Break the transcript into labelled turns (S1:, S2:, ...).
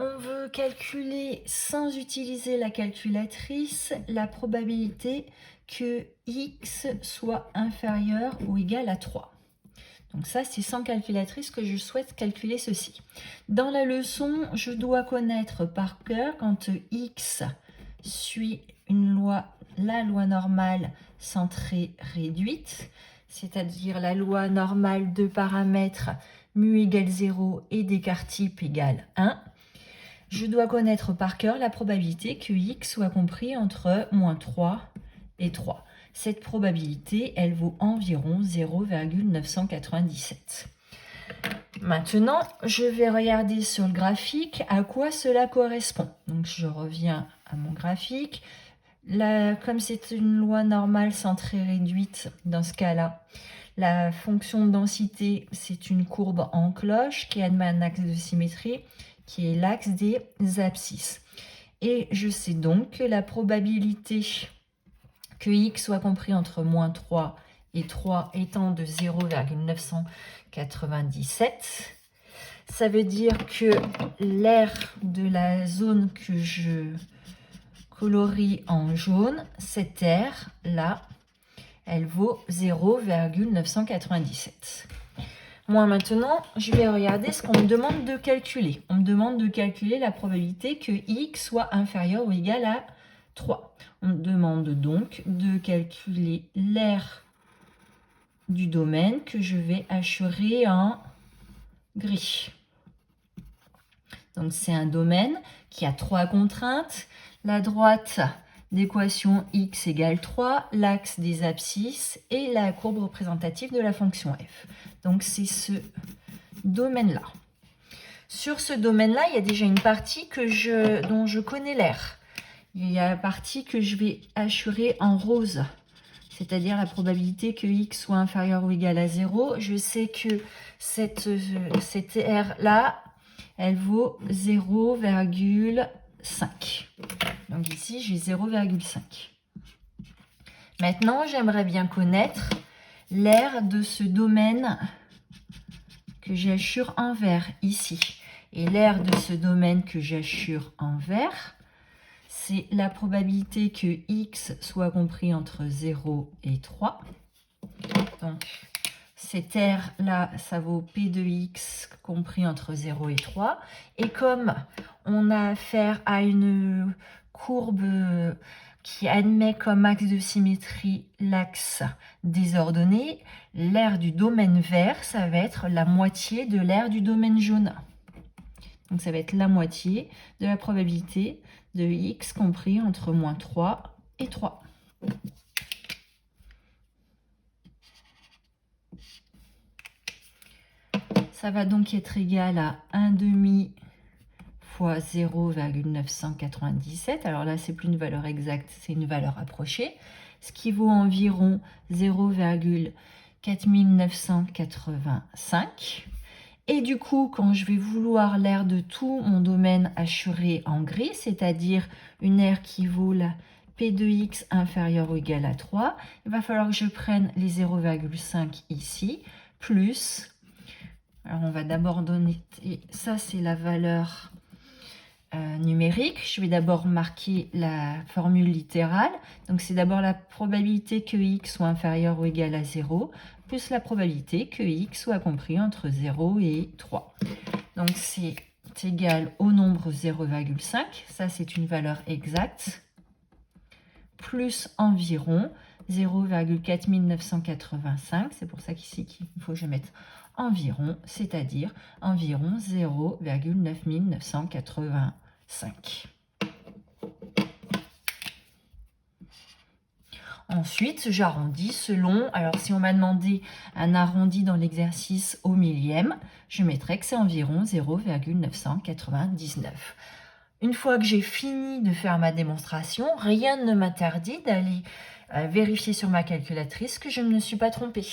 S1: on veut calculer sans utiliser la calculatrice la probabilité que x soit inférieur ou égal à 3. Donc ça, c'est sans calculatrice que je souhaite calculer ceci. Dans la leçon, je dois connaître par cœur quand x suit la loi normale centrée réduite, c'est-à-dire la loi normale de paramètres mu égale 0 et d'écart type égale 1. Je dois connaître par cœur la probabilité que x soit compris entre moins 3 et 3. Cette probabilité, elle vaut environ 0,997. Maintenant, je vais regarder sur le graphique à quoi cela correspond. Donc, je reviens à mon graphique. Là, comme c'est une loi normale centrée réduite, dans ce cas-là, la fonction de densité, c'est une courbe en cloche qui admet un axe de symétrie, qui est l'axe des abscisses. Et je sais donc que la probabilité que x soit compris entre moins 3 et 3 étant de 0,997, ça veut dire que l'aire de la zone que je colorie en jaune, cette aire-là, elle vaut 0,997. Moi, maintenant, je vais regarder ce qu'on me demande de calculer. On me demande de calculer la probabilité que x soit inférieur ou égal à 3. On me demande donc de calculer l'aire du domaine que je vais hachurer en gris. Donc, c'est un domaine qui a 3 contraintes. La droite d'équation x égale 3, l'axe des abscisses et la courbe représentative de la fonction f. Donc, c'est ce domaine-là. Sur ce domaine-là, il y a déjà une partie dont je connais l'aire. Il y a la partie que je vais hachurer en rose, c'est-à-dire la probabilité que x soit inférieur ou égal à 0. Je sais que cette aire-là, elle vaut 0,5. Donc ici, j'ai 0,5. Maintenant, j'aimerais bien connaître l'aire de ce domaine que j'hachure en vert ici. Et l'aire de ce domaine que j'hachure en vert, c'est la probabilité que x soit compris entre 0 et 3. Donc, cette aire-là, ça vaut P de x compris entre 0 et 3. Et comme on a affaire à une courbe qui admet comme axe de symétrie l'axe des ordonnées, l'aire du domaine vert, ça va être la moitié de l'aire du domaine jaune. Donc, ça va être la moitié de la probabilité de x compris entre moins 3 et 3. Ça va donc être égal à 1 demi fois 0,997. Alors là, c'est plus une valeur exacte, c'est une valeur approchée, ce qui vaut environ 0,4985. Et du coup, quand je vais vouloir l'aire de tout mon domaine hachuré en gris, c'est-à-dire une aire qui vaut la P de x inférieure ou égale à 3, il va falloir que je prenne les 0,5 ici, plus... Alors, on va d'abord donner... Ça, c'est la valeur numérique. Je vais d'abord marquer la formule littérale. Donc, c'est d'abord la probabilité que x soit inférieur ou égal à 0, plus la probabilité que x soit compris entre 0 et 3. Donc, c'est égal au nombre 0,5. Ça, c'est une valeur exacte. Plus environ 0,4985. C'est pour ça qu'ici, il faut que je mette environ, c'est-à-dire environ 0,9985. Ensuite, j'arrondis selon, alors si on m'a demandé un arrondi dans l'exercice au millième, je mettrai que c'est environ 0,999. Une fois que j'ai fini de faire ma démonstration, rien ne m'interdit d'aller vérifier sur ma calculatrice que je ne me suis pas trompée.